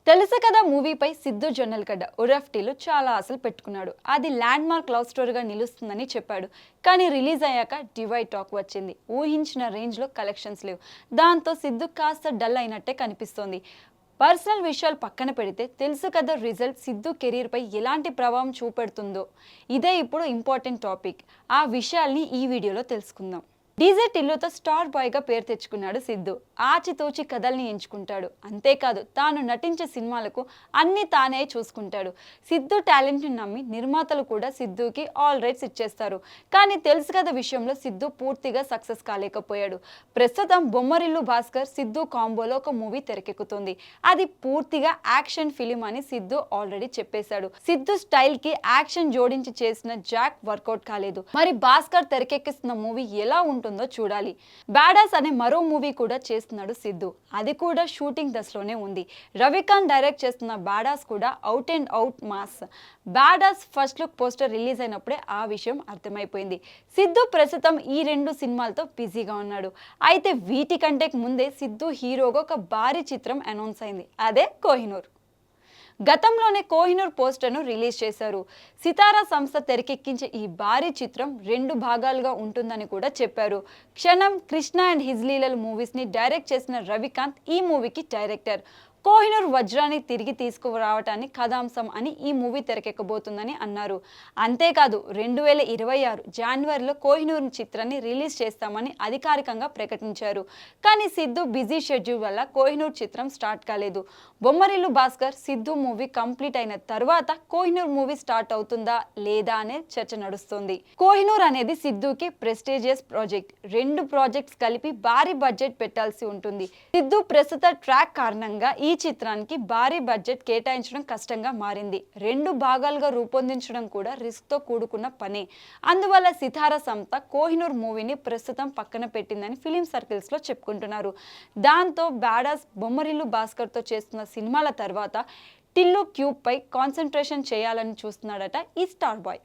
తెలుసు కదా మూవీపై సిద్ధు జొన్నలగడ్డ ఉరఫ్టీలో చాలా ఆశలు పెట్టుకున్నాడు. అది ల్యాండ్ మార్క్ లవ్ స్టోరీగా నిలుస్తుందని చెప్పాడు. కానీ రిలీజ్ అయ్యాక డివైడ్ టాక్ వచ్చింది. ఊహించిన రేంజ్లో కలెక్షన్స్ లేవు. దాంతో సిద్ధు కాస్త డల్ అయినట్టే కనిపిస్తోంది. పర్సనల్ విషయాలు పక్కన పెడితే తెలుసు కదా రిజల్ట్ సిద్ధు కెరీర్పై ఎలాంటి ప్రభావం చూపెడుతుందో ఇదే ఇప్పుడు ఇంపార్టెంట్ టాపిక్. ఆ విషయాల్ని ఈ వీడియోలో తెలుసుకుందాం. డీజే టిల్లుతో స్టార్ బాయ్గా పేరు తెచ్చుకున్నాడు సిద్ధు. ఆచితూచి కథల్ని ఎంచుకుంటాడు. అంతేకాదు తాను నటించే సినిమాలకు అన్ని తానే చూసుకుంటాడు. సిద్ధు టాలెంట్ని నమ్మి నిర్మాతలు కూడా సిద్ధుకి ఆల్ రైట్స్ ఇచ్చేస్తారు. కానీ తెలుసు కదా విషయంలో సిద్ధు పూర్తిగా సక్సెస్ కాలేకపోయాడు. ప్రస్తుతం బొమ్మరిల్లు భాస్కర్ సిద్ధు కాంబోలో ఒక మూవీ తెరకెక్కుతుంది. అది పూర్తిగా యాక్షన్ ఫిలిం అని సిద్ధు ఆల్రెడీ చెప్పేశాడు. సిద్ధు స్టైల్ కి యాక్షన్ జోడించి చేసిన జాక్ వర్కౌట్ కాలేదు. మరి భాస్కర్ తెరకెక్కిస్తున్న మూవీ ఎలా ఉంటుందో చూడాలి. బాడాస్ అనే మరో మూవీ కూడా చేస్తున్నాడు సిద్ధు. అది కూడా షూటింగ్ దశలోనే ఉంది. రవికాంత్ డైరెక్ట్ చేస్తున్న బాడాస్ కూడా out and out mass. Badass first look poster release అయినప్పుడే ఆ విషయం అర్థమైపోయింది. సిద్ధు ప్రస్తుతం ఈ రెండు సినిమాలతో బిజీగా ఉన్నాడు. అయితే వీటికంటే ముందే సిద్ధు హీరోగా ఒక భారీ చిత్రం అనౌన్స్ అయింది. అదే కోహినూర్. గతంలోనే కోహినూర్ పోస్టర్ను రిలీజ్ చేశారు. సితారా సంస్థ తెరకెక్కించే ఈ భారీ చిత్రం 2 భాగాలుగా ఉంటుందని కూడా చెప్పారు. క్షణం, కృష్ణ అండ్ హిజ్ లీలలు మూవీస్ని డైరెక్ట్ చేసిన రవికాంత్ ఈ మూవీకి డైరెక్టర్. కోహినూర్ వజ్రాన్ని తిరిగి తీసుకురావటాన్ని కథాంశం అని ఈ మూవీ తెరకెక్కబోతుందని అన్నారు. అంతేకాదు 2026 జనవరిలో కోహినూర్ చిత్రాన్ని రిలీజ్ చేస్తామని అధికారికంగా ప్రకటించారు. కానీ సిద్ధు బిజీ షెడ్యూల్ వల్ల కోహినూర్ చిత్రం స్టార్ట్ కాలేదు. బొమ్మరిల్లు భాస్కర్ సిద్ధు మూవీ కంప్లీట్ అయిన తర్వాత కోహినూర్ మూవీ స్టార్ట్ అవుతుందా లేదా అనే చర్చ నడుస్తుంది. కోహినూర్ అనేది సిద్ధుకి ప్రెస్టీజియస్ ప్రాజెక్ట్. 2 ప్రాజెక్ట్స్ కలిపి భారీ బడ్జెట్ పెట్టాల్సి ఉంటుంది. సిద్ధు ప్రస్తుత ట్రాక్ కారణంగా ఈ చిత్రానికి భారీ బడ్జెట్ కేటాయించడం కష్టంగా మారింది. 2 భాగాలుగా రూపొందించడం కూడా రిస్క్ తో కూడుకున్న పనే. అందువల్ల సితారా సంస్థ కోహినూర్ మూవీని ప్రస్తుతం పక్కన పెట్టిందని ఫిలిం సర్కిల్స్ లో చెప్పుకుంటున్నారు. దాంతో బాడాస్, బొమ్మరిల్లు భాస్కర్ తో చేస్తున్న సినిమాల తర్వాత టిల్లు క్యూబ్ పై కాన్సన్ట్రేషన్ చేయాలని చూస్తున్నాడట ఈ స్టార్ బాయ్.